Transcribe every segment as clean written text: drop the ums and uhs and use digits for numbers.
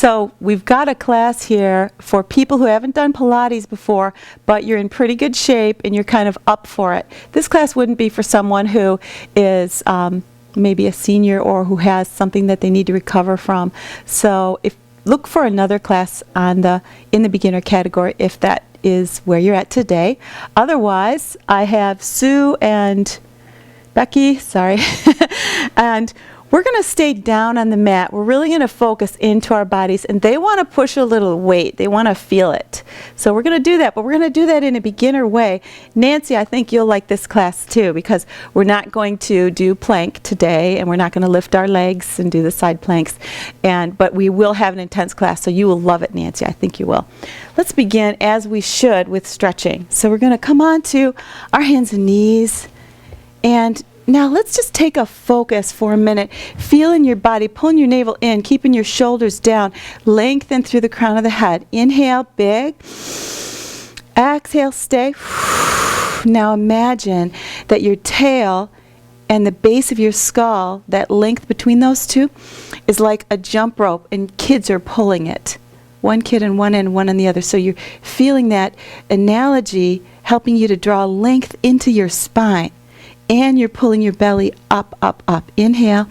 So we've got a class here for people who haven't done Pilates before, but you're in pretty good shape and you're kind of up for it. This class wouldn't be for someone who is maybe a senior or who has something that they need to recover from. So look for another class in the beginner category if that is where you're at today. Otherwise, I have Sue and Becky, and we're going to stay down on the mat. We're really going to focus into our bodies, and they want to push a little weight. They want to feel it. So we're going to do that, but we're going to do that in a beginner way. Nancy, I think you'll like this class too, because we're not going to do plank today, and we're not going to lift our legs and do the side planks, but we will have an intense class, so you will love it, Nancy. I think you will. Let's begin, as we should, with stretching. So we're going to come on to our hands and knees, and now let's just take a focus for a minute. Feeling your body, pulling your navel in, keeping your shoulders down, lengthen through the crown of the head. Inhale, big. Exhale, stay. Now imagine that your tail and the base of your skull, that length between those two, is like a jump rope, and kids are pulling it. One kid on one end, one on the other. So you're feeling that analogy helping you to draw length into your spine. And you're pulling your belly up, up, up. Inhale.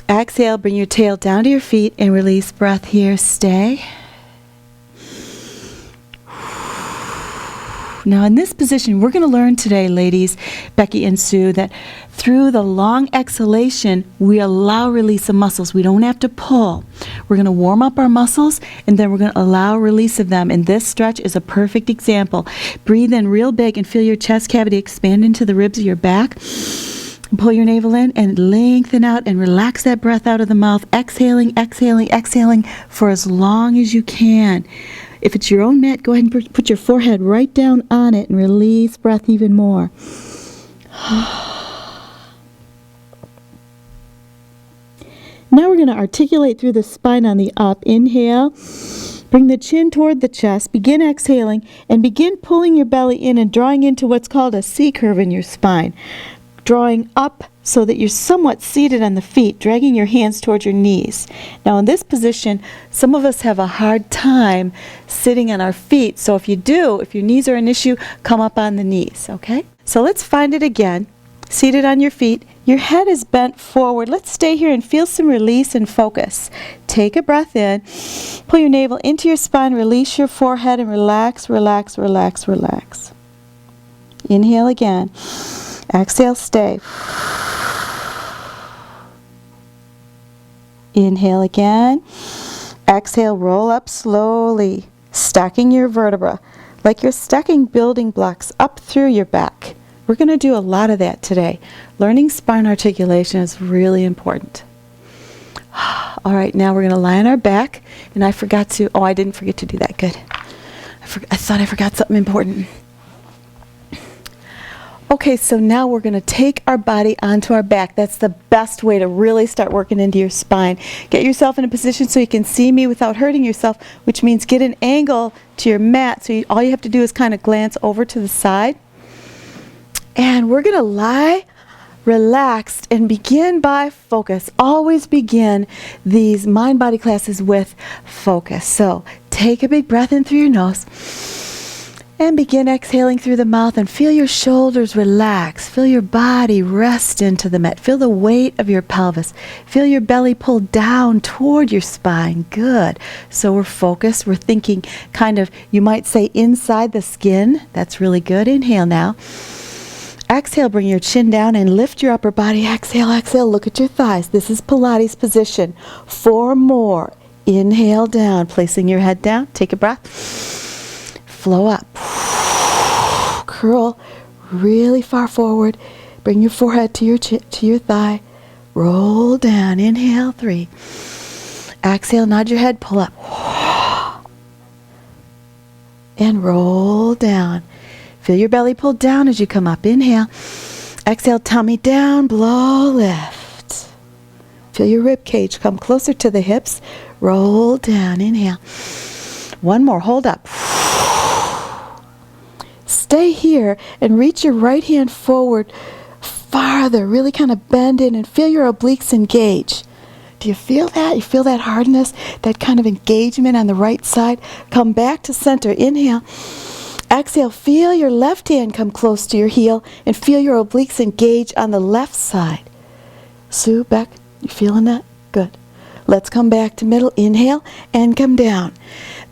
Exhale, bring your tail down to your feet and release breath here. Stay. Now in this position, we're going to learn today, ladies, Becky and Sue, that through the long exhalation, we allow release of muscles. We don't have to pull. We're going to warm up our muscles, and then we're going to allow release of them. And this stretch is a perfect example. Breathe in real big and feel your chest cavity expand into the ribs of your back. Pull your navel in and lengthen out and relax that breath out of the mouth. Exhaling, exhaling, exhaling for as long as you can. If it's your own mat, go ahead and put your forehead right down on it and release breath even more. Now we're going to articulate through the spine on the up. Inhale. Bring the chin toward the chest. Begin exhaling and begin pulling your belly in and drawing into what's called a C curve in your spine. Drawing up so that you're somewhat seated on the feet, dragging your hands towards your knees. Now in this position, some of us have a hard time sitting on our feet. So if your knees are an issue, come up on the knees, okay? So let's find it again. Seated on your feet, your head is bent forward. Let's stay here and feel some release and focus. Take a breath in, pull your navel into your spine, release your forehead and relax, relax, relax, relax. Inhale again. Exhale, stay. Inhale again. Exhale, roll up slowly, stacking your vertebra like you're stacking building blocks up through your back. We're going to do a lot of that today. Learning spine articulation is really important. All right, now we're going to lie on our back, and I didn't forget to do that. Good. I thought I forgot something important. Okay, so now we're going to take our body onto our back. That's the best way to really start working into your spine. Get yourself in a position so you can see me without hurting yourself, which means get an angle to your mat. So all you have to do is kind of glance over to the side. And we're going to lie relaxed and begin by focus. Always begin these mind-body classes with focus. So take a big breath in through your nose. And begin exhaling through the mouth and feel your shoulders relax. Feel your body rest into the mat. Feel the weight of your pelvis. Feel your belly pull down toward your spine. Good. So we're focused. We're thinking kind of, you might say, inside the skin. That's really good. Inhale now. Exhale, bring your chin down and lift your upper body. Exhale, exhale. Look at your thighs. This is Pilates position. 4 more. Inhale down, placing your head down. Take a breath. Flow up. Curl really far forward. Bring your forehead to your thigh. Roll down. Inhale, 3. Exhale, nod your head, pull up. And roll down. Feel your belly pull down as you come up. Inhale. Exhale, tummy down, blow, lift. Feel your rib cage come closer to the hips. Roll down. Inhale. 1 more. Hold up. Stay here and reach your right hand forward farther. Really kind of bend in and feel your obliques engage. Do you feel that? You feel that hardness, that kind of engagement on the right side? Come back to center. Inhale. Exhale. Feel your left hand come close to your heel and feel your obliques engage on the left side. Sue, Beck, you feeling that? Good. Let's come back to middle. Inhale and come down.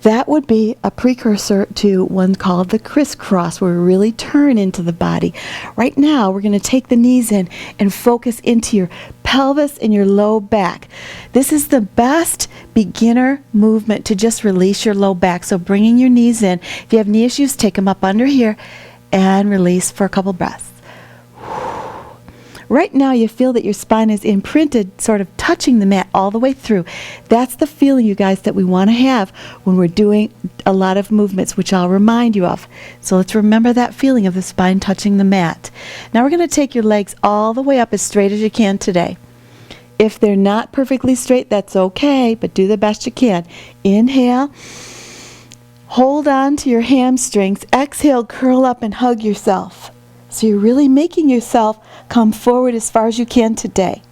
That would be a precursor to one called the crisscross, where we really turn into the body. Right now, we're going to take the knees in and focus into your pelvis and your low back. This is the best beginner movement to just release your low back. So bringing your knees in. If you have knee issues, take them up under here and release for a couple breaths. Right now you feel that your spine is imprinted, sort of touching the mat all the way through. That's the feeling, you guys, that we want to have when we're doing a lot of movements, which I'll remind you of. So let's remember that feeling of the spine touching the mat. Now we're going to take your legs all the way up as straight as you can today. If they're not perfectly straight, that's okay, but do the best you can. Inhale. Hold on to your hamstrings. Exhale, curl up and hug yourself. So you're really making yourself come forward as far as you can today.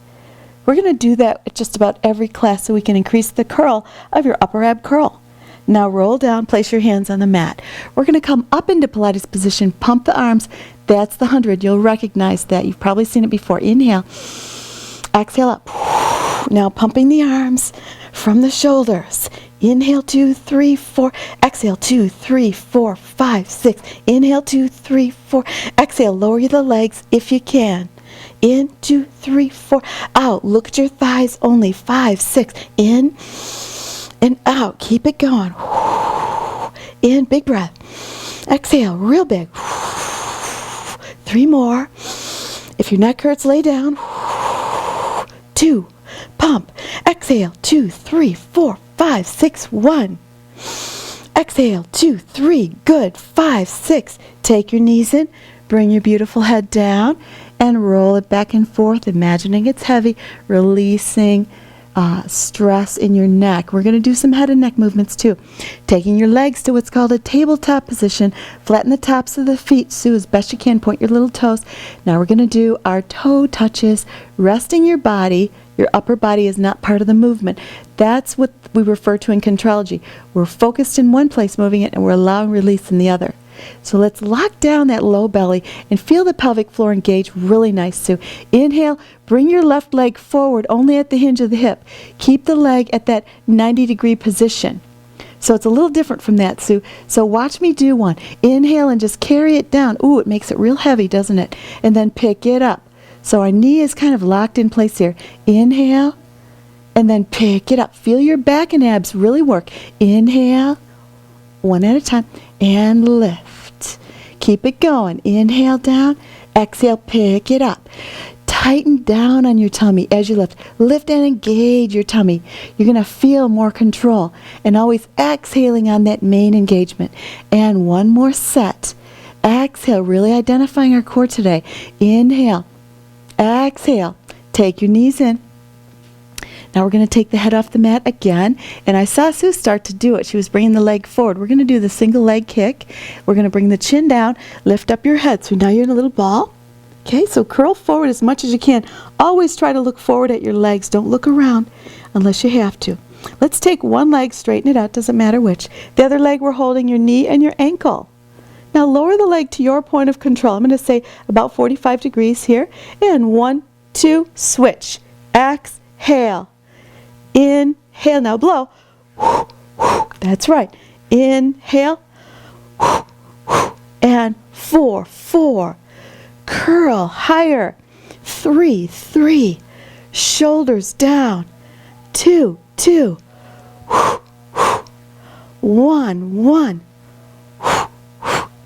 We're going to do that at just about every class so we can increase the curl of your upper ab curl. Now roll down, place your hands on the mat. We're going to come up into Pilates position, pump the arms. That's the 100. You'll recognize that. You've probably seen it before. Inhale. Exhale up. Now pumping the arms from the shoulders. Inhale, 2, 3, 4. Exhale, 2, 3, 4, 5, 6. Inhale, 2, 3, 4. Exhale, lower the legs if you can. In, 2, 3, 4. Out. Look at your thighs only. 5, 6. In and out. Keep it going. In, big breath. Exhale, real big. 3 more. If your neck hurts, lay down. 2. Pump. Exhale, 2, 3, 4, 5, 6, 1. Exhale, 2, 3, good. 5, 6. Take your knees in, bring your beautiful head down, and roll it back and forth, imagining it's heavy, releasing stress in your neck. We're going to do some head and neck movements too. Taking your legs to what's called a tabletop position. Flatten the tops of the feet, Sue, as best you can. Point your little toes. Now we're going to do our toe touches, resting your body. Your upper body is not part of the movement. That's what we refer to in contrology. We're focused in one place, moving it, and we're allowing release in the other. So let's lock down that low belly and feel the pelvic floor engage really nice, Sue. Inhale, bring your left leg forward only at the hinge of the hip. Keep the leg at that 90-degree position. So it's a little different from that, Sue. So watch me do one. Inhale and just carry it down. Ooh, it makes it real heavy, doesn't it? And then pick it up. So our knee is kind of locked in place here. Inhale, and then pick it up. Feel your back and abs really work. Inhale, one at a time, and lift. Keep it going. Inhale down, exhale, pick it up. Tighten down on your tummy as you lift. Lift and engage your tummy. You're going to feel more control. And always exhaling on that main engagement. And one more set. Exhale, really identifying our core today. Inhale. Exhale. Take your knees in. Now we're going to take the head off the mat again. And I saw Sue start to do it. She was bringing the leg forward. We're going to do the single leg kick. We're going to bring the chin down. Lift up your head. So now you're in a little ball. Okay, so curl forward as much as you can. Always try to look forward at your legs. Don't look around unless you have to. Let's take one leg, straighten it out. Doesn't matter which. The other leg, we're holding your knee and your ankle. Now lower the leg to your point of control. I'm going to say about 45 degrees here. And 1, 2, switch. Exhale. Inhale. Now blow. That's right. Inhale. And 4, 4. Curl higher. 3, 3. Shoulders down. 2, 2. 1, 1.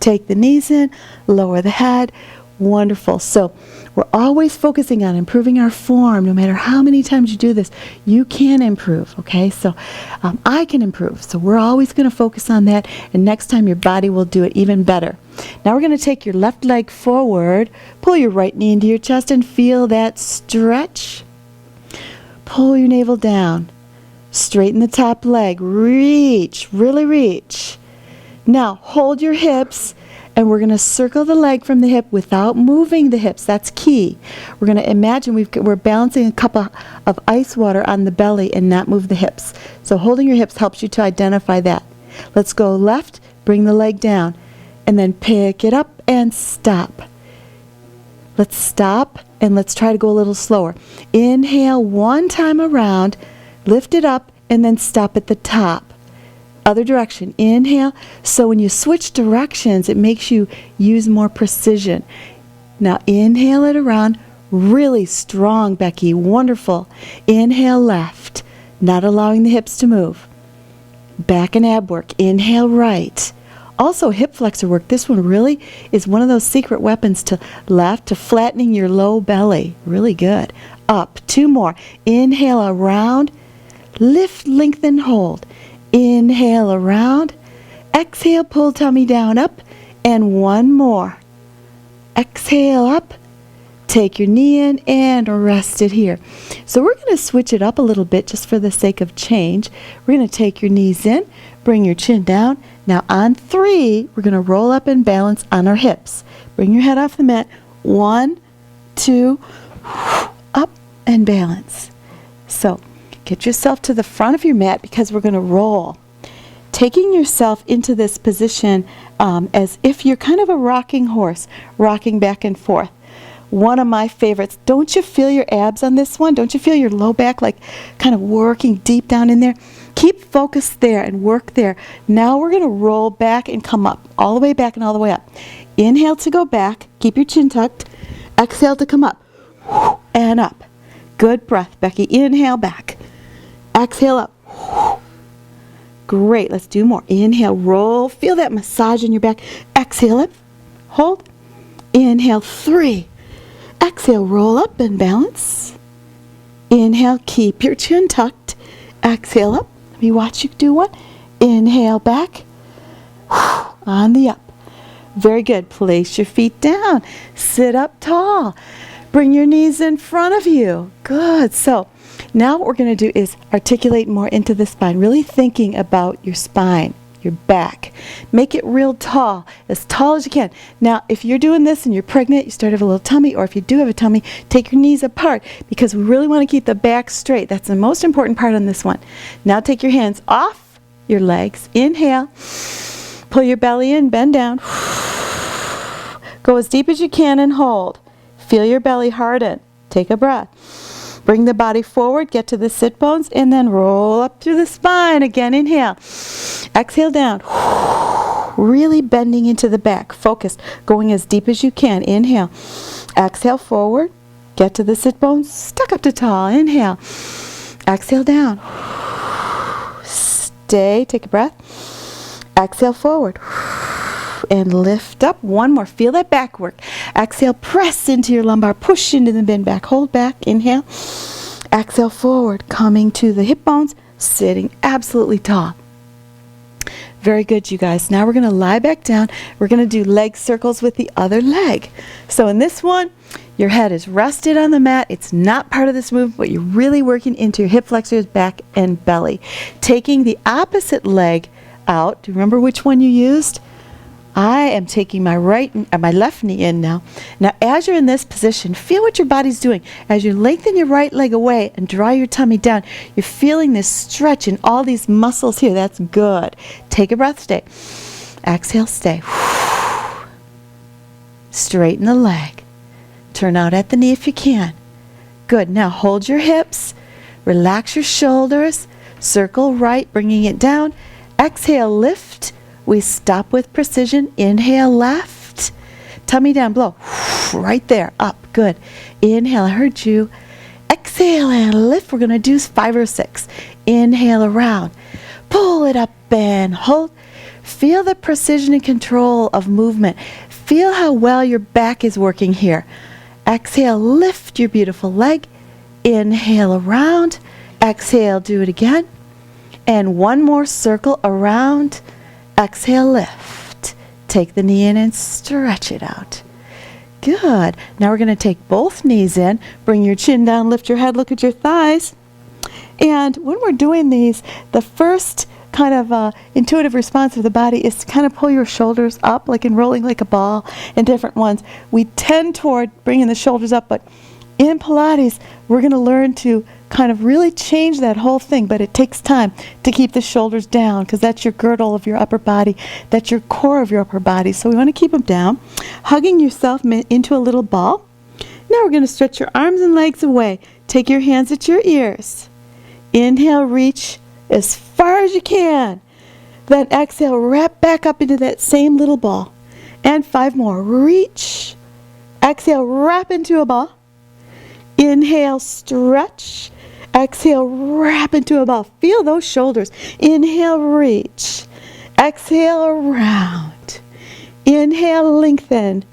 Take the knees in, lower the head. Wonderful. So we're always focusing on improving our form. No matter how many times you do this, you can improve, okay? So I can improve. So we're always going to focus on that, and next time your body will do it even better. Now we're going to take your left leg forward, pull your right knee into your chest, and feel that stretch. Pull your navel down. Straighten the top leg. Reach, really reach. Now hold your hips And we're going to circle the leg from the hip without moving the hips. That's key. We're going to imagine we're balancing a cup of ice water on the belly and not move the hips. So holding your hips helps you to identify that. Let's go left, bring the leg down, and then pick it up and stop. Let's stop and let's try to go a little slower. Inhale one time around, lift it up, and then stop at the top. Other direction. Inhale. So when you switch directions, it makes you use more precision. Now inhale it around. Really strong, Becky. Wonderful. Inhale left, not allowing the hips to move. Back and ab work. Inhale right. Also hip flexor work. This one really is one of those secret weapons to left, to flattening your low belly. Really good. Up. 2 more. Inhale around. Lift, lengthen, hold. Inhale around. Exhale, pull tummy down, up. And 1 more. Exhale up. Take your knee in and rest it here. So we're going to switch it up a little bit just for the sake of change. We're going to take your knees in, bring your chin down. Now on 3, we're going to roll up and balance on our hips. Bring your head off the mat. 1, 2, up and balance. So get yourself to the front of your mat because we're going to roll. Taking yourself into this position as if you're kind of a rocking horse, rocking back and forth. One of my favorites. Don't you feel your abs on this one? Don't you feel your low back like kind of working deep down in there? Keep focused there and work there. Now we're going to roll back and come up. All the way back and all the way up. Inhale to go back. Keep your chin tucked. Exhale to come up. And up. Good breath, Becky. Inhale back. Exhale up. Great. Let's do more. Inhale, roll. Feel that massage in your back. Exhale up. Hold. Inhale, 3. Exhale, roll up and balance. Inhale, keep your chin tucked. Exhale up. Let me watch you do one. Inhale back. On the up. Very good. Place your feet down. Sit up tall. Bring your knees in front of you. Good. So now what we're going to do is articulate more into the spine, really thinking about your spine, your back. Make it real tall as you can. Now, if you're doing this and you're pregnant, you start to have a little tummy, or if you do have a tummy, take your knees apart because we really want to keep the back straight. That's the most important part on this one. Now take your hands off your legs. Inhale. Pull your belly in, bend down. Go as deep as you can and hold. Feel your belly harden. Take a breath. Bring the body forward, get to the sit bones, and then roll up through the spine. Again, inhale. Exhale down. Really bending into the back. Focused. Going as deep as you can. Inhale. Exhale forward. Get to the sit bones. Stuck up to tall. Inhale. Exhale down. Stay. Take a breath. Exhale forward. And lift up. 1 more. Feel that back work. Exhale. Press into your lumbar. Push into the bend back. Hold back. Inhale. Exhale forward. Coming to the hip bones. Sitting absolutely tall. Very good, you guys. Now we're going to lie back down. We're going to do leg circles with the other leg. So in this one, your head is rested on the mat. It's not part of this movement, but you're really working into your hip flexors, back, and belly. Taking the opposite leg out. Do you remember which one you used? I am taking my left knee in now. Now, as you're in this position, feel what your body's doing. As you lengthen your right leg away and draw your tummy down, you're feeling this stretch in all these muscles here. That's good. Take a breath, stay. Exhale, stay. Straighten the leg. Turn out at the knee if you can. Good. Now, hold your hips. Relax your shoulders. Circle right, bringing it down. Exhale, lift. We stop with precision. Inhale, left. Tummy down, blow. Right there, up, good. Inhale, I heard you. Exhale and lift. We're going to do 5 or 6. Inhale around. Pull it up and hold. Feel the precision and control of movement. Feel how well your back is working here. Exhale, lift your beautiful leg. Inhale around. Exhale, do it again. And 1 more circle around. Exhale, lift. Take the knee in and stretch it out. Good. Now we're going to take both knees in. Bring your chin down, lift your head, look at your thighs. And when we're doing these, the first kind of intuitive response of the body is to kind of pull your shoulders up, like in rolling like a ball, and different ones. We tend toward bringing the shoulders up, but in Pilates, we're going to learn to kind of really change that whole thing, but it takes time to keep the shoulders down because that's your girdle of your upper body. That's your core of your upper body. So we want to keep them down. Hugging yourself into a little ball. Now we're going to stretch your arms and legs away. Take your hands at your ears. Inhale, reach as far as you can. Then exhale, wrap back up into that same little ball. And 5 more. Reach. Exhale, wrap into a ball. Inhale, stretch. Exhale, wrap into a ball. Feel those shoulders. Inhale, reach. Exhale, around. Inhale, lengthen.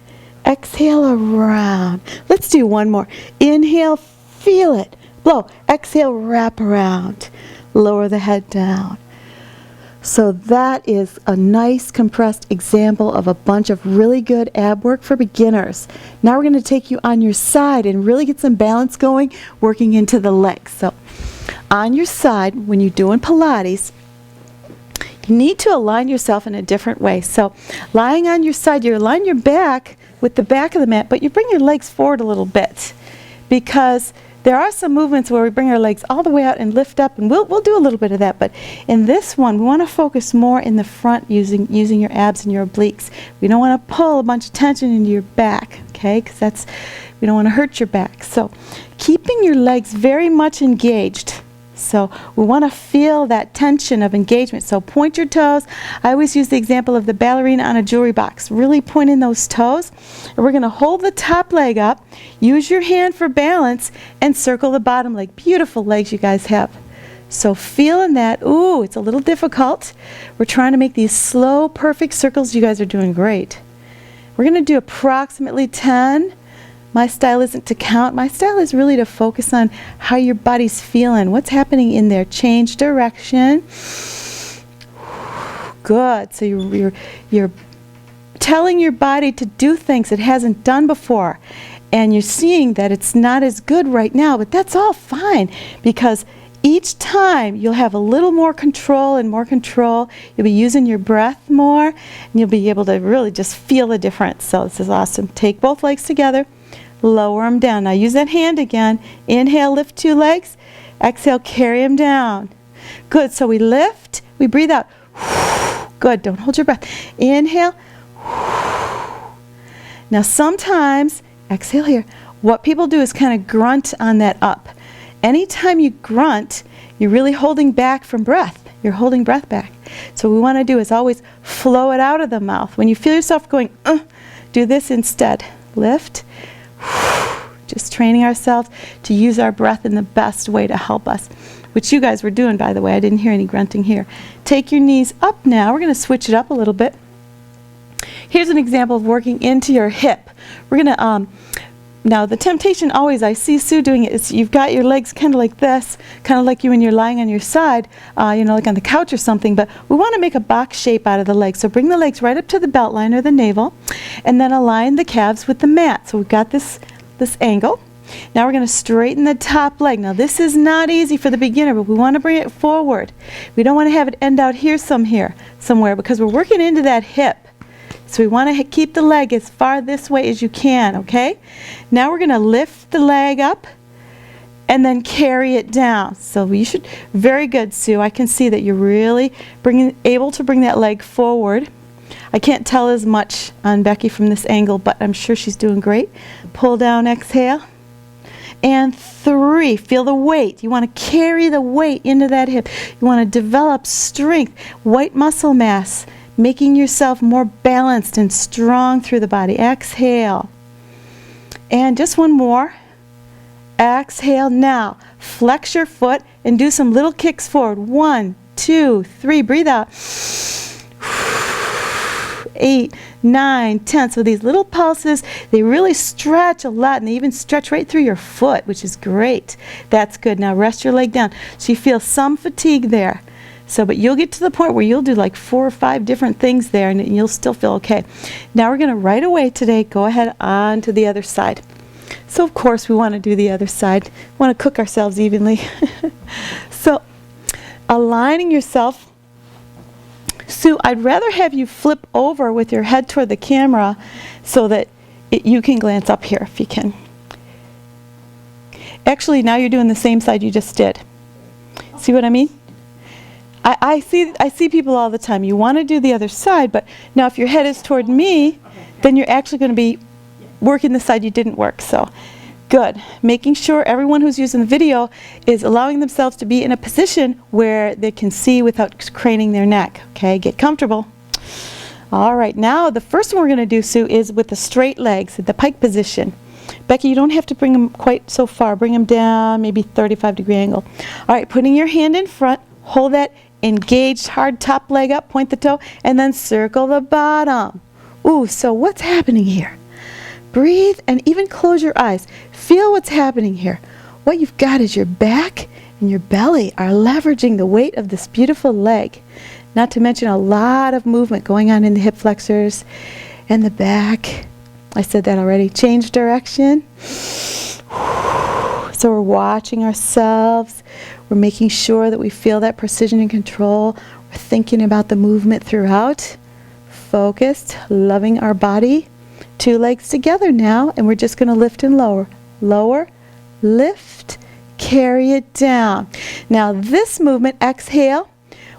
Exhale, around. Let's do one more. Inhale, feel it. Blow. Exhale, wrap around. Lower the head down. So that is a nice compressed example of a bunch of really good ab work for beginners. Now we're going to take you on your side and really get some balance going, working into the legs. So on your side, when you're doing Pilates, you need to align yourself in a different way. So lying on your side, you align your back with the back of the mat, but you bring your legs forward a little bit because there are some movements where we bring our legs all the way out and lift up, and we'll do a little bit of that. But in this one, we want to focus more in the front using your abs and your obliques. We don't want to pull a bunch of tension into your back, okay? Because we don't want to hurt your back. So keeping your legs very much engaged. So we want to feel that tension of engagement. So point your toes. I always use the example of the ballerina on a jewelry box. Really point in those toes. And we're going to hold the top leg up, use your hand for balance, and circle the bottom leg. Beautiful legs you guys have. So feeling that, ooh, it's a little difficult. We're trying to make these slow, perfect circles. You guys are doing great. We're going to do approximately 10. My style isn't to count. My style is really to focus on how your body's feeling, what's happening in there. Change direction. Good. So you're telling your body to do things it hasn't done before. And you're seeing that it's not as good right now, but that's all fine because each time you'll have a little more control and more control. You'll be using your breath more, and you'll be able to really just feel the difference. So this is awesome. Take both legs together. Lower them down. Now use that hand again. Inhale, lift 2 legs. Exhale, carry them down. Good. So we lift, we breathe out. Good. Don't hold your breath. Inhale. Now sometimes, exhale here, what people do is kind of grunt on that up. Anytime you grunt, you're really holding back from breath. You're holding breath back. So what we want to do is always flow it out of the mouth. When you feel yourself going, do this instead. Lift. Just training ourselves to use our breath in the best way to help us, which you guys were doing, by the way. I didn't hear any grunting here. Take your knees up now. We're going to switch it up a little bit. Here's an example of working into your hip. We're going to, now the temptation always, I see Sue doing it, is you've got your legs kind of like this, kind of like you when you're lying on your side, like on the couch or something, but we want to make a box shape out of the legs. So bring the legs right up to the belt line or the navel, and then align the calves with the mat. So we've got this angle. Now we're going to straighten the top leg. Now this is not easy for the beginner, but we want to bring it forward. We don't want to have it end out here somewhere because we're working into that hip. So we want to keep the leg as far this way as you can, okay? Now we're going to lift the leg up and then carry it down. So you should, very good, Sue. I can see that you're really able to bring that leg forward. I can't tell as much on Becky from this angle, but I'm sure she's doing great. Pull down, exhale. And 3, feel the weight. You want to carry the weight into that hip. You want to develop strength, white muscle mass, making yourself more balanced and strong through the body. Exhale. And just one more. Exhale. Now, flex your foot and do some little kicks forward. 1, 2, 3. Breathe out. 8, 9, 10. So these little pulses, they really stretch a lot, and they even stretch right through your foot, which is great. That's good. Now rest your leg down. So you feel some fatigue there. But you'll get to the point where you'll do like 4 or 5 different things there, and you'll still feel okay. Now we're going to right away today go ahead on to the other side. So of course we want to do the other side. We want to cook ourselves evenly. So aligning yourself Sue, I'd rather have you flip over with your head toward the camera so that you can glance up here if you can. Actually, now you're doing the same side you just did. See what I mean? I see people all the time. You want to do the other side, but now if your head is toward me, then you're actually going to be working the side you didn't work. So, good. Making sure everyone who's using the video is allowing themselves to be in a position where they can see without craning their neck. Okay, get comfortable. All right, now the first one we're going to do, Sue, is with the straight legs at the pike position. Becky, you don't have to bring them quite so far. Bring them down, maybe 35-degree angle. All right, putting your hand in front, hold that engaged hard top leg up, point the toe, and then circle the bottom. Ooh, so what's happening here? Breathe and even close your eyes. Feel what's happening here. What you've got is your back and your belly are leveraging the weight of this beautiful leg. Not to mention a lot of movement going on in the hip flexors and the back. I said that already. Change direction. So we're watching ourselves. We're making sure that we feel that precision and control. We're thinking about the movement throughout. Focused, loving our body. Two legs together now, and we're just going to lift and lower. Lower, lift, carry it down. Now this movement, exhale,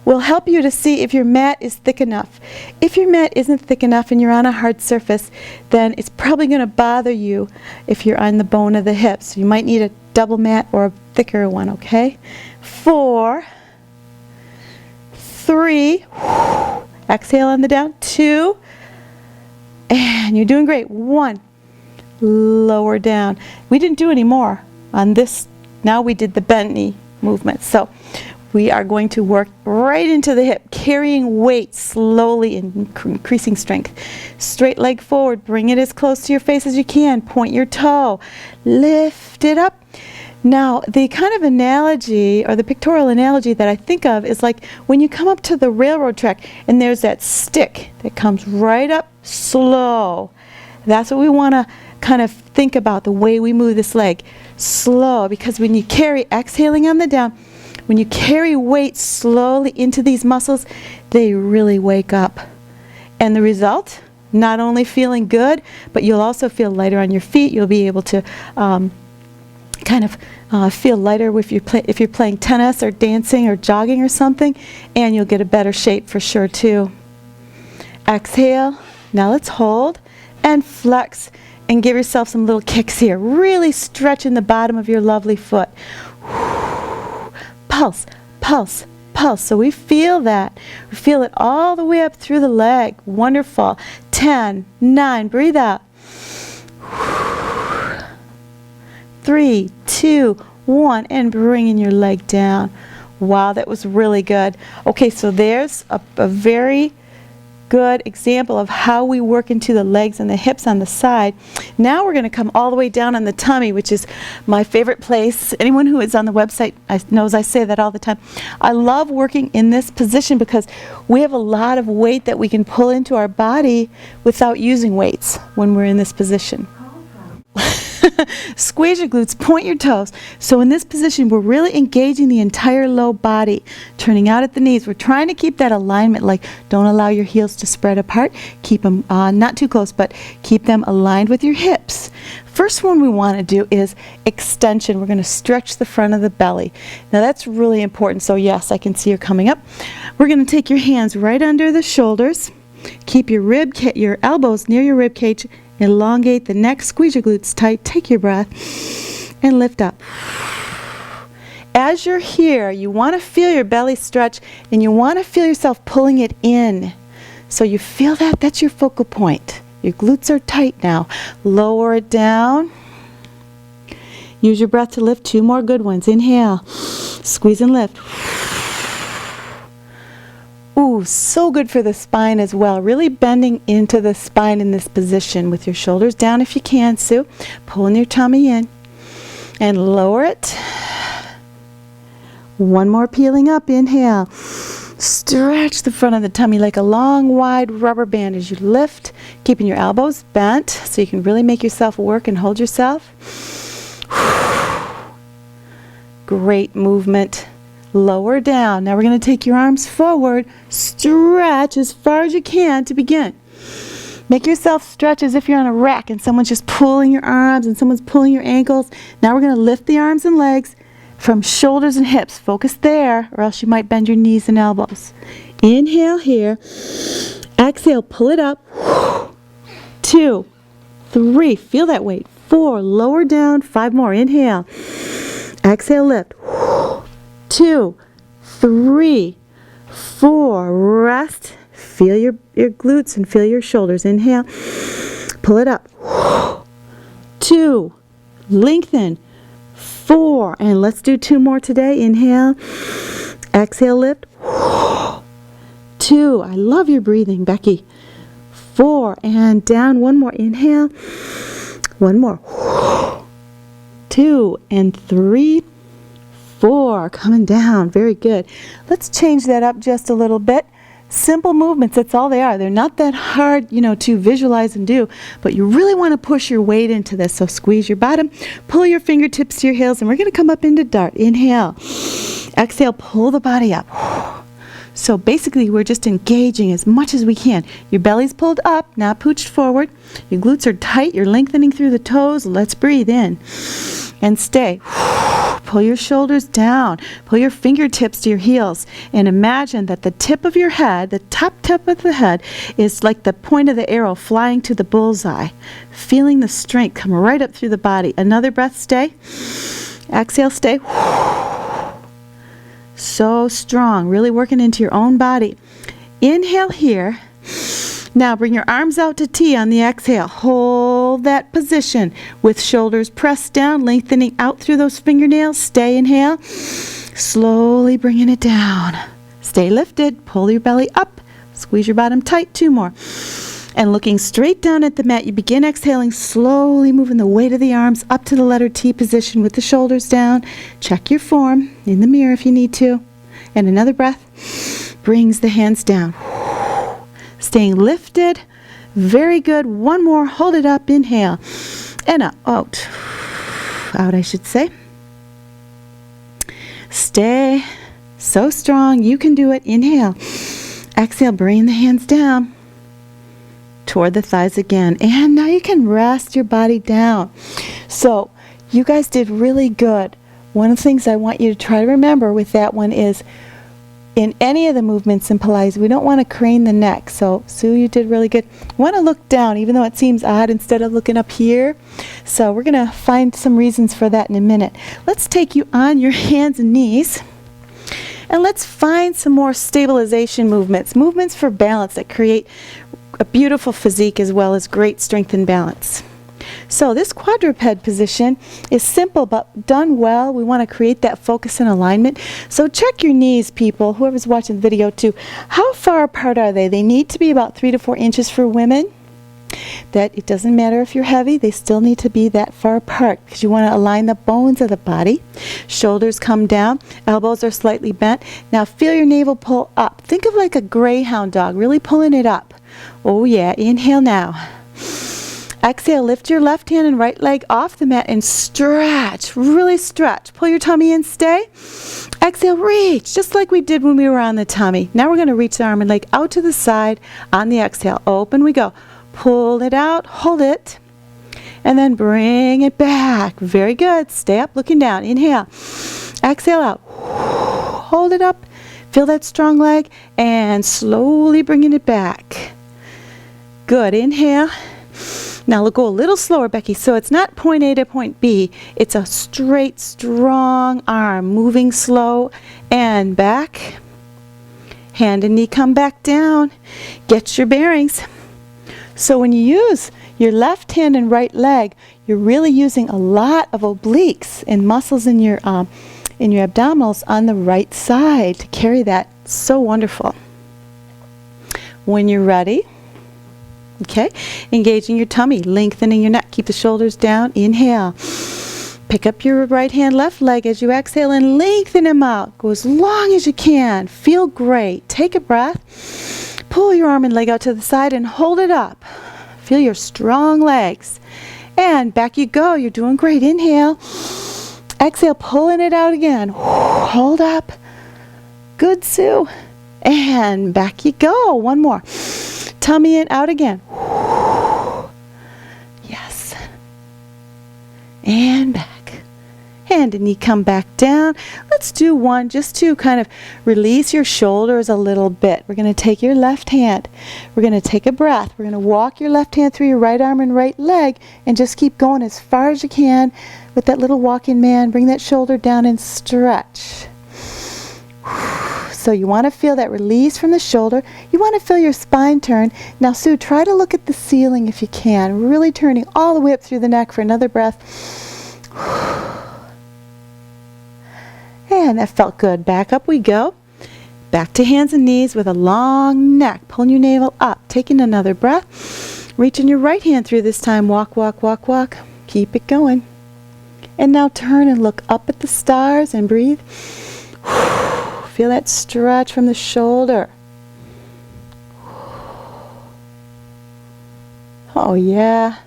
will help you to see if your mat is thick enough. If your mat isn't thick enough and you're on a hard surface, then it's probably going to bother you if you're on the bone of the hips. So you might need a double mat or a thicker one, okay? 4, 3, exhale on the down, 2, and you're doing great. 1, lower down. We didn't do any more on this. Now we did the bent knee movement. So we are going to work right into the hip, carrying weight slowly and increasing strength. Straight leg forward, bring it as close to your face as you can. Point your toe, lift it up. Now, the kind of analogy, or the pictorial analogy that I think of is like when you come up to the railroad track and there's that stick that comes right up slow. That's what we want to kind of think about, the way we move this leg. Slow, because when you carry, exhaling on the down, when you carry weight slowly into these muscles, they really wake up. And the result, not only feeling good, but you'll also feel lighter on your feet. You'll be able to feel lighter if you're playing tennis or dancing or jogging or something, and you'll get a better shape for sure too. Exhale. Now let's hold and flex and give yourself some little kicks here. Really stretching the bottom of your lovely foot. Pulse, pulse, pulse. So we feel that. We feel it all the way up through the leg. Wonderful. 10, 9, breathe out. 3, 2, 1, and bringing your leg down. Wow, that was really good. Okay, so there's a very good example of how we work into the legs and the hips on the side. Now we're going to come all the way down on the tummy, which is my favorite place. Anyone who is on the website knows I say that all the time. I love working in this position because we have a lot of weight that we can pull into our body without using weights when we're in this position. Squeeze your glutes, point your toes. So in this position, we're really engaging the entire low body, turning out at the knees. We're trying to keep that alignment, like don't allow your heels to spread apart. Keep them not too close, but keep them aligned with your hips. First one we want to do is extension. We're going to stretch the front of the belly. Now that's really important. So yes, I can see you're coming up. We're going to take your hands right under the shoulders. Keep your elbows near your rib cage. Elongate the neck, squeeze your glutes tight, take your breath, and lift up. As you're here, you want to feel your belly stretch, and you want to feel yourself pulling it in. So you feel that, that's your focal point. Your glutes are tight now. Lower it down. Use your breath to lift. 2 more good ones. Inhale, squeeze and lift. Ooh, so good for the spine as well. Really bending into the spine in this position with your shoulders down if you can, Sue. Pulling your tummy in. And lower it. 1 more peeling up. Inhale. Stretch the front of the tummy like a long, wide rubber band as you lift, keeping your elbows bent so you can really make yourself work and hold yourself. Great movement. lower down. Now we're going to take your arms forward, stretch as far as you can to begin. Make yourself stretch as if you're on a rack and someone's just pulling your arms and someone's pulling your ankles. Now we're going to lift the arms and legs from shoulders and hips. Focus there, or else you might bend your knees and elbows. Inhale here. Exhale, pull it up. 2, 3, feel that weight. 4, lower down. 5 more. Inhale. Exhale, lift. 2, 3, 4, rest. Feel your glutes and feel your shoulders. Inhale, pull it up. 2, lengthen. 4, and let's do 2 more today. Inhale, exhale, lift. 2, I love your breathing, Becky. 4, and down. 1 more. Inhale. 1 more. 2, and 3, 4, coming down. Very good. Let's change that up just a little bit. Simple movements, that's all they are. They're not that hard, to visualize and do, but you really want to push your weight into this. So squeeze your bottom, pull your fingertips to your heels, and we're going to come up into dart. Inhale. Exhale, pull the body up. So basically, we're just engaging as much as we can. Your belly's pulled up, not pooched forward. Your glutes are tight. You're lengthening through the toes. Let's breathe in and stay. Pull your shoulders down. Pull your fingertips to your heels. And imagine that the tip of your head, the top tip of the head, is like the point of the arrow flying to the bullseye. Feeling the strength come right up through the body. Another breath, stay. Exhale, stay. So strong. Really working into your own body. Inhale here. Now bring your arms out to T on the exhale. Hold that position with shoulders pressed down, lengthening out through those fingernails. Stay, inhale. Slowly bringing it down. Stay lifted. Pull your belly up. Squeeze your bottom tight. 2 more. And looking straight down at the mat, you begin exhaling, slowly moving the weight of the arms up to the letter T position with the shoulders down. Check your form in the mirror if you need to. And another breath brings the hands down. Staying lifted. Very good. 1 more. Hold it up. Inhale. And out. Out, I should say. Stay. So strong. You can do it. Inhale. Exhale. Bring the hands down toward the thighs again. And now you can rest your body down. So you guys did really good. One of the things I want you to try to remember with that one is in any of the movements in Pilates, we don't want to crane the neck. So, Sue, you did really good. You want to look down, even though it seems odd, instead of looking up here. So we're going to find some reasons for that in a minute. Let's take you on your hands and knees. And let's find some more stabilization movements. Movements for balance that create a beautiful physique as well as great strength and balance. So this quadruped position is simple, but done well. We want to create that focus and alignment. So check your knees, people, whoever's watching the video too. How far apart are they? They need to be about 3 to 4 inches for women. That it doesn't matter if you're heavy, they still need to be that far apart because you want to align the bones of the body. Shoulders come down, elbows are slightly bent. Now feel your navel pull up. Think of like a greyhound dog, really pulling it up. Oh yeah, inhale now. Exhale, lift your left hand and right leg off the mat and stretch, really stretch. Pull your tummy in, stay. Exhale, reach, just like we did when we were on the tummy. Now we're going to reach the arm and leg out to the side on the exhale. Open we go. Pull it out, hold it, and then bring it back. Very good. Stay up, looking down. Inhale. Exhale out. Hold it up. Feel that strong leg, and slowly bringing it back. Good. Inhale. Now we'll go a little slower, Becky. So it's not point A to point B. It's a straight, strong arm, moving slow and back. Hand and knee come back down. Get your bearings. So when you use your left hand and right leg, you're really using a lot of obliques and muscles in your abdominals on the right side to carry that. So wonderful. When you're ready, okay, engaging your tummy, lengthening your neck. Keep the shoulders down. Inhale. Pick up your right hand, left leg as you exhale and lengthen them out. Go as long as you can. Feel great. Take a breath. Pull your arm and leg out to the side and hold it up. Feel your strong legs. And back you go. You're doing great. Inhale. Exhale, pulling it out again. Hold up. Good, Sue. And back you go. One more. Tummy in, out again. Yes. And back. Hand and knee come back down. Let's do one just to kind of release your shoulders a little bit. We're going to take your left hand. We're going to take a breath. We're going to walk your left hand through your right arm and right leg and just keep going as far as you can with that little walking man. Bring that shoulder down and stretch. So you want to feel that release from the shoulder. You want to feel your spine turn. Now, Sue, try to look at the ceiling if you can. Really turning all the way up through the neck for another breath. And that felt good. Back up we go. Back to hands and knees with a long neck. Pulling your navel up. Taking another breath. Reaching your right hand through this time. Walk, walk, walk, walk. Keep it going. And now turn and look up at the stars and breathe. Feel that stretch from the shoulder. Oh yeah.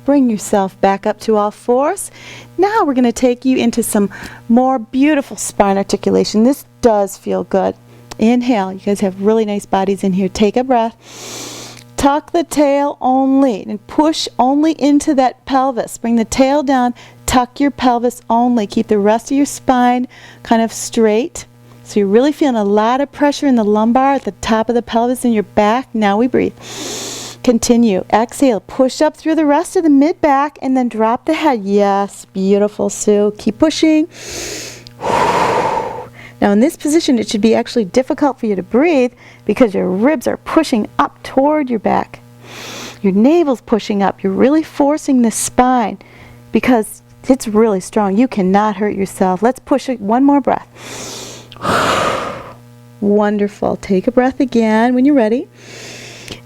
Bring yourself back up to all fours. Now we're going to take you into some more beautiful spine articulation. This does feel good. Inhale. You guys have really nice bodies in here. Take a breath. Tuck the tail only and push only into that pelvis. Bring the tail down. Tuck your pelvis only. Keep the rest of your spine kind of straight. So you're really feeling a lot of pressure in the lumbar at the top of the pelvis and your back. Now we breathe. Continue. Exhale. Push up through the rest of the mid-back and then drop the head. Yes. Beautiful, Sue. Keep pushing. Now in this position, it should be actually difficult for you to breathe because your ribs are pushing up toward your back. Your navel's pushing up. You're really forcing the spine because it's really strong. You cannot hurt yourself. Let's push it. One more breath. Wonderful. Take a breath again when you're ready.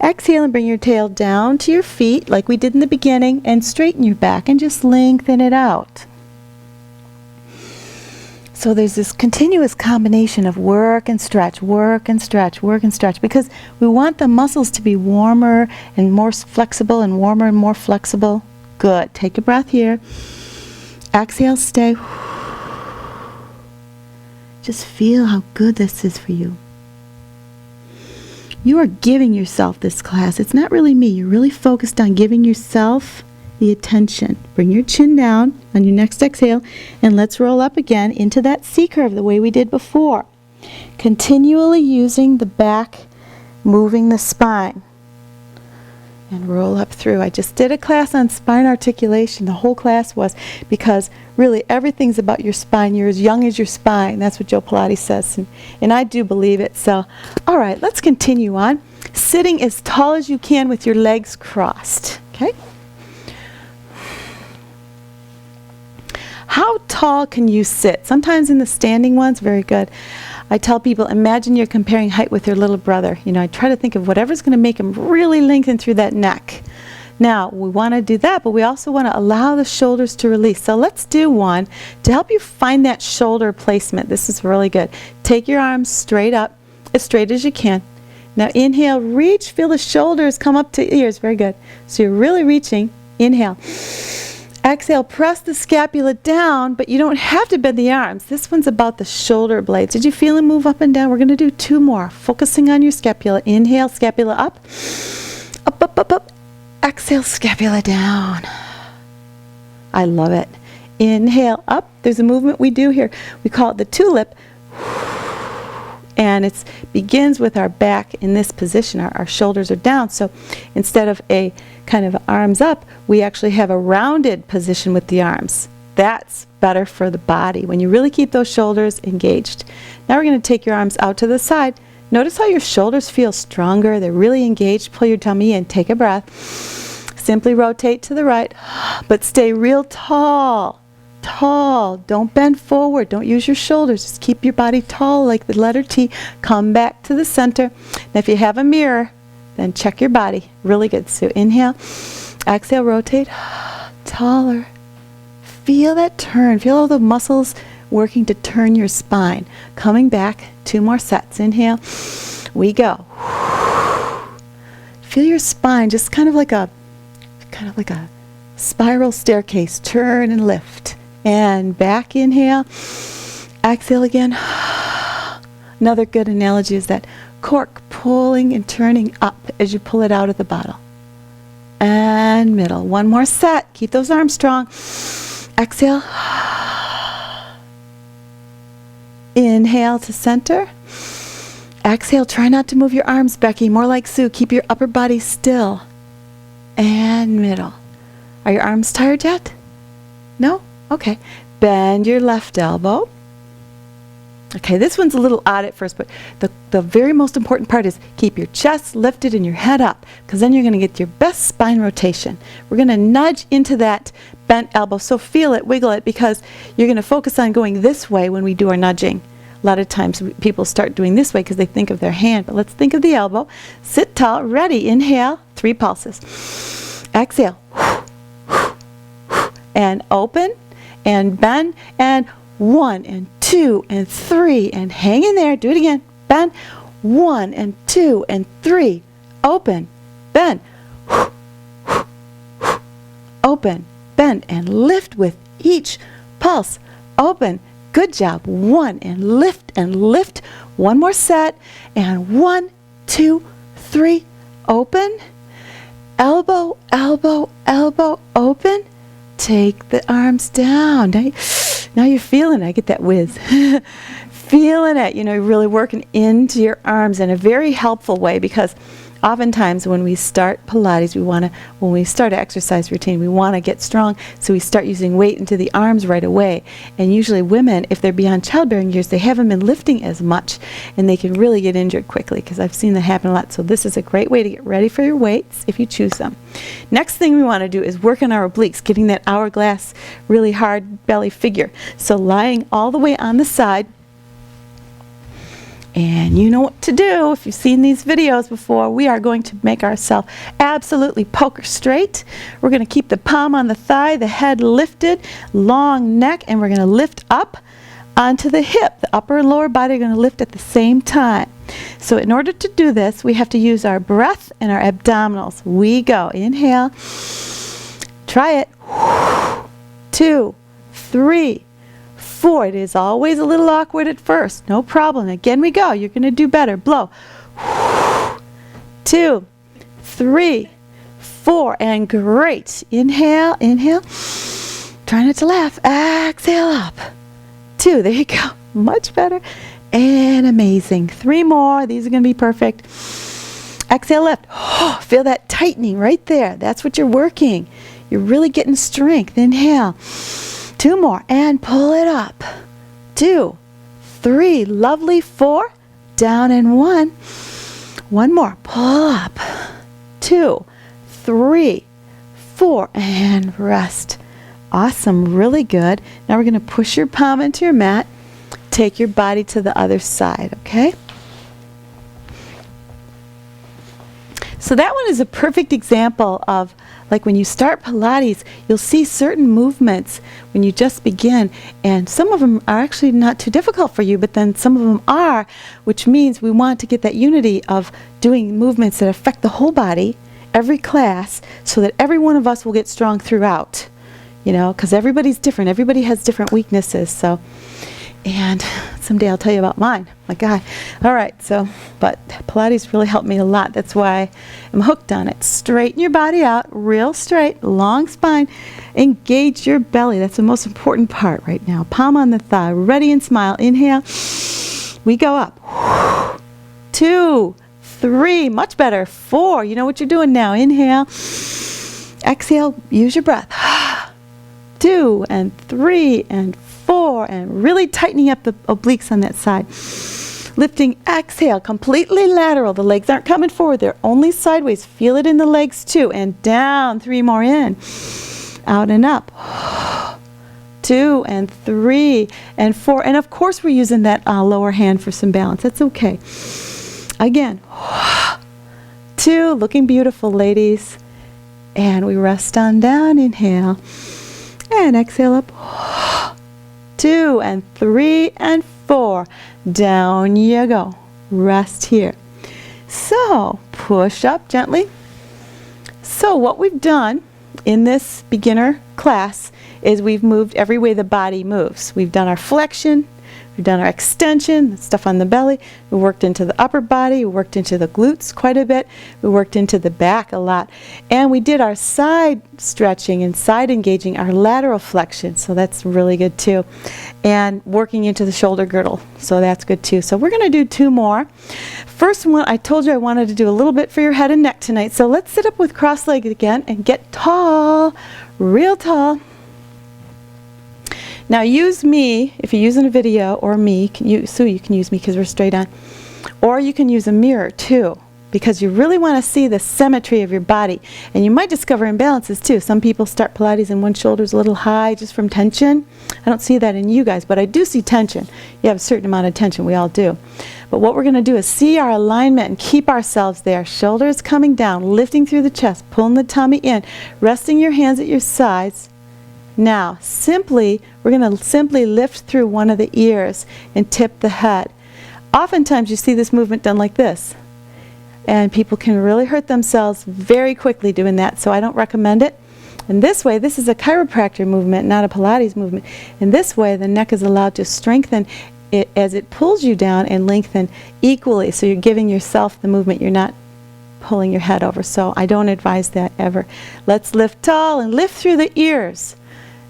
Exhale and bring your tail down to your feet like we did in the beginning and straighten your back and just lengthen it out. So there's this continuous combination of work and stretch, work and stretch, work and stretch, because we want the muscles to be warmer and more flexible and warmer and more flexible. Good. Take a breath here. Exhale, stay. Just feel how good this is for you. You are giving yourself this class. It's not really me. You're really focused on giving yourself the attention. Bring your chin down on your next exhale, and let's roll up again into that C curve the way we did before. Continually using the back, moving the spine. And roll up through. I just did a class on spine articulation. The whole class was because really everything's about your spine. You're as young as your spine. That's what Joe Pilates says. And I do believe it. So, all right, let's continue on. Sitting as tall as you can with your legs crossed. Okay? How tall can you sit? Sometimes in the standing ones, very good. I tell people, imagine you're comparing height with your little brother. You know, I try to think of whatever's going to make him really lengthen through that neck. Now, we want to do that, but we also want to allow the shoulders to release. So let's do one to help you find that shoulder placement. This is really good. Take your arms straight up, as straight as you can. Now inhale, reach, feel the shoulders come up to ears. Very good. So you're really reaching. Inhale. Exhale, press the scapula down, but you don't have to bend the arms. This one's about the shoulder blades. Did you feel them move up and down? We're going to do two more. Focusing on your scapula. Inhale, scapula up. Up, up, up, up. Exhale, scapula down. I love it. Inhale, up. There's a movement we do here. We call it the tulip. And it begins with our back in this position. Our shoulders are down. So instead of a kind of arms up, we actually have a rounded position with the arms. That's better for the body when you really keep those shoulders engaged. Now we're going to take your arms out to the side. Notice how your shoulders feel stronger. They're really engaged. Pull your tummy in. Take a breath. Simply rotate to the right, but stay real tall. Tall. Don't bend forward. Don't use your shoulders. Just keep your body tall like the letter T. Come back to the center. Now if you have a mirror, then check your body. Really good. So inhale. Exhale, rotate. Taller. Feel that turn. Feel all the muscles working to turn your spine. Coming back. Two more sets. Inhale. We go. Feel your spine just kind of like a spiral staircase. Turn and lift. And back, inhale. Exhale again. Another good analogy is that cork pulling and turning up as you pull it out of the bottle. And middle. One more set. Keep those arms strong. Exhale. Inhale to center. Exhale. Try not to move your arms, Becky. More like Sue. Keep your upper body still. And middle. Are your arms tired yet? No? Okay. Bend your left elbow. Okay, this one's a little odd at first, but the very most important part is keep your chest lifted and your head up, because then you're going to get your best spine rotation. We're going to nudge into that bent elbow, so feel it, wiggle it, because you're going to focus on going this way when we do our nudging. A lot of times people start doing this way because they think of their hand, but let's think of the elbow. Sit tall, ready, inhale, 3 pulses. Exhale, and open, and bend, and 1 and 2 and 3, and hang in there. Do it again. Bend. 1 and 2 and 3. Open. Bend. Open. Bend. And lift with each pulse. Open. Good job. 1 and lift and lift. One more set. And 1, 2, 3. Open. Elbow, elbow, elbow. Open. Take the arms down. Now you're feeling it. I get that whiz. Feeling it. You're really working into your arms in a very helpful way, because oftentimes when we start Pilates, when we start an exercise routine, we want to get strong, so we start using weight into the arms right away. And usually women, if they're beyond childbearing years, they haven't been lifting as much, and they can really get injured quickly, because I've seen that happen a lot. So this is a great way to get ready for your weights if you choose them. Next thing we want to do is work on our obliques, getting that hourglass, really hard belly figure. So lying all the way on the side. And you know what to do. If you've seen these videos before, we are going to make ourselves absolutely poker straight. We're going to keep the palm on the thigh, the head lifted, long neck, and we're going to lift up onto the hip. The upper and lower body are going to lift at the same time. So in order to do this, we have to use our breath and our abdominals. We go. Inhale. Try it. 2, 3, 4. It is always a little awkward at first. No problem. Again we go. You're going to do better. Blow. 2, 3, 4. And great. Inhale, inhale. Try not to laugh. Exhale up. 2. There you go. Much better. And amazing. 3 more. These are going to be perfect. Exhale, lift. Oh, feel that tightening right there. That's what you're working. You're really getting strength. Inhale. 2 more. And pull it up. 2, 3. Lovely. 4. Down and 1. 1 more. Pull up. 2, 3, 4. And rest. Awesome. Really good. Now we're going to push your palm into your mat. Take your body to the other side, okay? So that one is a perfect example of, like, when you start Pilates, you'll see certain movements when you just begin, and some of them are actually not too difficult for you, but then some of them are, which means we want to get that unity of doing movements that affect the whole body, every class, so that every one of us will get strong throughout, because everybody's different. Everybody has different weaknesses, so... And someday I'll tell you about mine. My God. All right. But Pilates really helped me a lot. That's why I'm hooked on it. Straighten your body out, real straight, long spine. Engage your belly. That's the most important part right now. Palm on the thigh. Ready and smile. Inhale. We go up. 2, 3. Much better. 4. You know what you're doing now. Inhale. Exhale. Use your breath. 2 and 3 and 4, and really tightening up the obliques on that side. Lifting, exhale, completely lateral. The legs aren't coming forward, they're only sideways. Feel it in the legs too. And down, 3 more in. Out and up. 2 and 3 and 4. And of course we're using that lower hand for some balance. That's okay. Again. 2, looking beautiful, ladies. And we rest on down. Inhale. And exhale up. 2 and 3 and 4. Down you go. Rest here. So, push up gently. So what we've done in this beginner class is we've moved every way the body moves. We've done our flexion, We've done our extension, stuff on the belly. We worked into the upper body. We worked into the glutes quite a bit. We worked into the back a lot. And we did our side stretching and side engaging, our lateral flexion. So that's really good too. And working into the shoulder girdle. So that's good too. So we're going to do 2 more. First one, I told you I wanted to do a little bit for your head and neck tonight. So let's sit up with cross-legged again and get tall, real tall. Now use me, if you're using a video, or me, Sue, you can use me because we're straight on. Or you can use a mirror too, because you really want to see the symmetry of your body. And you might discover imbalances too. Some people start Pilates and one shoulder's a little high just from tension. I don't see that in you guys, but I do see tension. You have a certain amount of tension, we all do. But what we're going to do is see our alignment and keep ourselves there. Shoulders coming down, lifting through the chest, pulling the tummy in, resting your hands at your sides. Now, we're going to simply lift through one of the ears and tip the head. Oftentimes you see this movement done like this. And people can really hurt themselves very quickly doing that, so I don't recommend it. And this way, this is a chiropractor movement, not a Pilates movement. In this way, the neck is allowed to strengthen it as it pulls you down and lengthen equally. So you're giving yourself the movement. You're not pulling your head over. So I don't advise that ever. Let's lift tall and lift through the ears.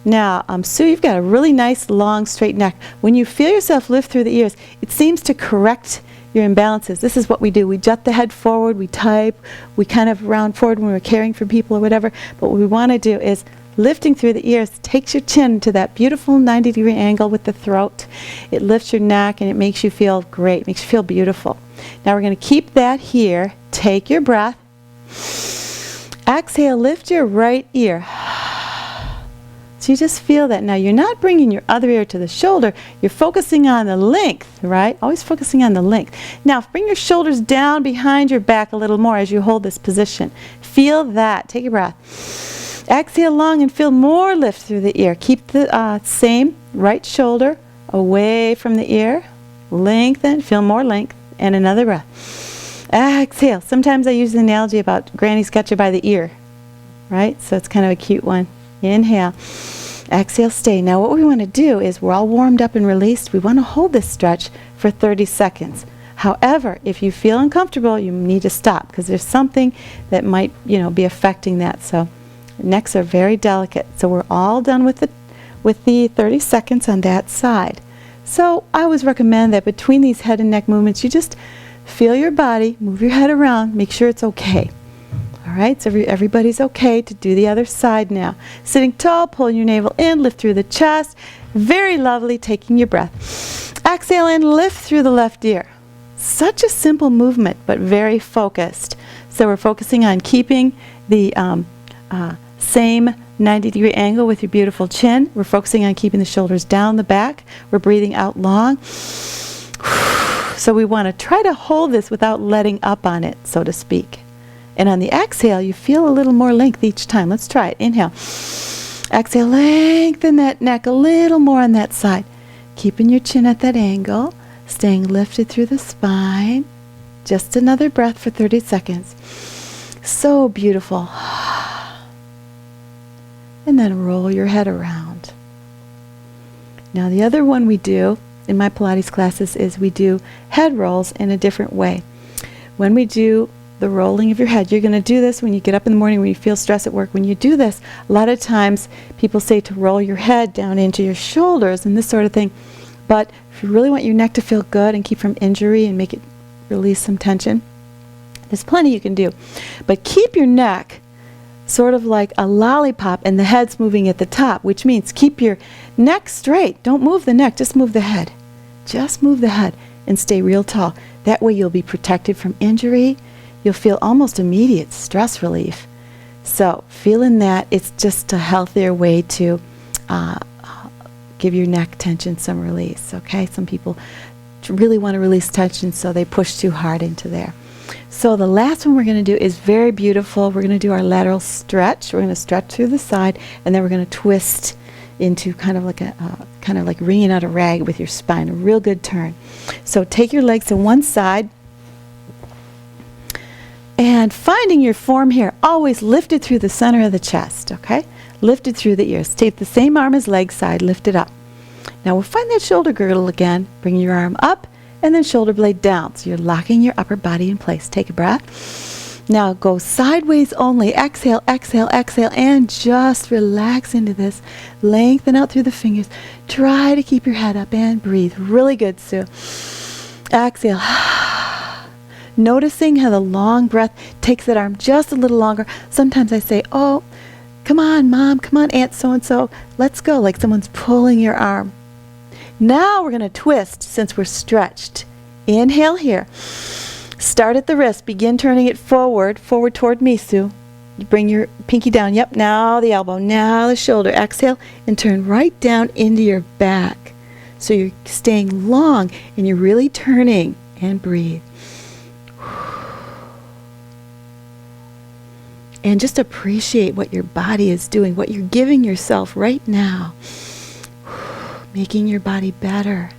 Now, Sue, you've got a really nice, long, straight neck. When you feel yourself lift through the ears, it seems to correct your imbalances. This is what we do. We jut the head forward, we type, we kind of round forward when we're caring for people or whatever. But what we want to do is lifting through the ears takes your chin to that beautiful 90-degree angle with the throat. It lifts your neck and it makes you feel great, makes you feel beautiful. Now we're going to keep that here. Take your breath. Exhale, lift your right ear. So you just feel that. Now you're not bringing your other ear to the shoulder. You're focusing on the length, right? Always focusing on the length. Now bring your shoulders down behind your back a little more as you hold this position. Feel that. Take a breath. Exhale long and feel more lift through the ear. Keep the same right shoulder away from the ear. Lengthen. Feel more length. And another breath. Exhale. Sometimes I use the analogy about Granny's got you by the ear, right? So it's kind of a cute one. Inhale. Exhale, stay. Now what we want to do is we're all warmed up and released. We want to hold this stretch for 30 seconds. However, if you feel uncomfortable, you need to stop because there's something that might, be affecting that. So necks are very delicate. So we're all done with the 30 seconds on that side. So I always recommend that between these head and neck movements, you just feel your body, move your head around, make sure it's okay. All right, so everybody's okay to do the other side now. Sitting tall, pulling your navel in, lift through the chest. Very lovely, taking your breath. Exhale in, lift through the left ear. Such a simple movement, but very focused. So we're focusing on keeping the same 90-degree angle with your beautiful chin. We're focusing on keeping the shoulders down the back. We're breathing out long. So we want to try to hold this without letting up on it, so to speak. And on the exhale, you feel a little more length each time. Let's try it. Inhale. Exhale, lengthen that neck a little more on that side. Keeping your chin at that angle. Staying lifted through the spine. Just another breath for 30 seconds. So beautiful. And then roll your head around. Now the other one we do in my Pilates classes is we do head rolls in a different way. When we do the rolling of your head, you're going to do this when you get up in the morning when you feel stress at work. When you do this, a lot of times people say to roll your head down into your shoulders and this sort of thing. But if you really want your neck to feel good and keep from injury and make it release some tension, there's plenty you can do. But keep your neck sort of like a lollipop and the head's moving at the top, which means keep your neck straight. Don't move the neck, just move the head. Just move the head and stay real tall. That way you'll be protected from injury. You'll feel almost immediate stress relief. So feeling that, it's just a healthier way to give your neck tension some release, okay? Some people really want to release tension, so they push too hard into there. So the last one we're going to do is very beautiful. We're going to do our lateral stretch. We're going to stretch through the side, and then we're going to twist into kind of like wringing out a rag with your spine. A real good turn. So take your legs to one side. And finding your form here, always lifted through the center of the chest, okay? Lifted through the ears. Take the same arm as leg side, lift it up. Now we'll find that shoulder girdle again. Bring your arm up and then shoulder blade down. So you're locking your upper body in place. Take a breath. Now go sideways only. Exhale, exhale, exhale, and just relax into this. Lengthen out through the fingers. Try to keep your head up and breathe. Really good, Sue. Exhale. Noticing how the long breath takes that arm just a little longer. Sometimes I say, oh, come on, Mom, come on, Aunt so-and-so. Let's go, like someone's pulling your arm. Now we're going to twist since we're stretched. Inhale here. Start at the wrist. Begin turning it forward toward me, Sue. You bring your pinky down. Yep, now the elbow, now the shoulder. Exhale and turn right down into your back. So you're staying long and you're really turning. And breathe. And just appreciate what your body is doing, what you're giving yourself right now. Making your body better.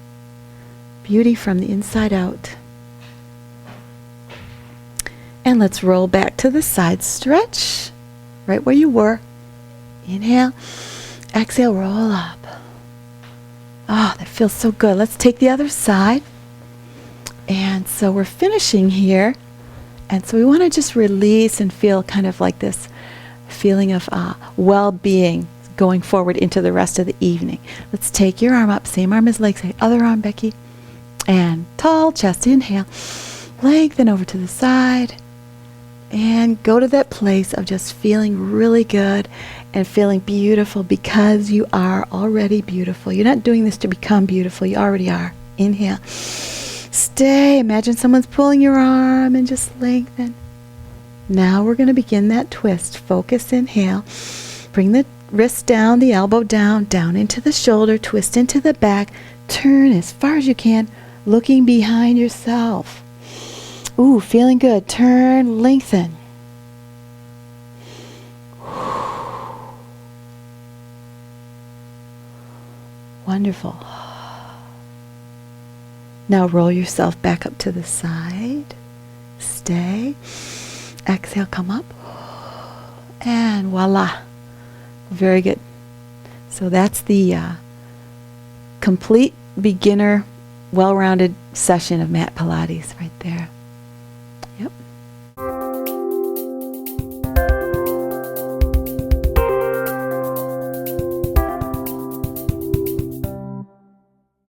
Beauty from the inside out. And let's roll back to the side. Stretch right where you were. Inhale. Exhale, roll up. Oh, that feels so good. Let's take the other side. And so we're finishing here. And so we want to just release and feel kind of like this feeling of well-being going forward into the rest of the evening. Let's take your arm up, same arm as legs, other arm, Becky. And tall chest, inhale. Lengthen over to the side. And go to that place of just feeling really good and feeling beautiful because you are already beautiful. You're not doing this to become beautiful. You already are. Inhale. Stay. Imagine someone's pulling your arm and just lengthen. Now we're going to begin that twist. Focus, inhale. Bring the wrist down, the elbow down, down into the shoulder, twist into the back. Turn as far as you can, looking behind yourself. Ooh, feeling good. Turn, lengthen. Wonderful. Now roll yourself back up to the side. Stay. Exhale, come up. And voila. Very good. So that's the complete beginner, well-rounded session of mat Pilates right there.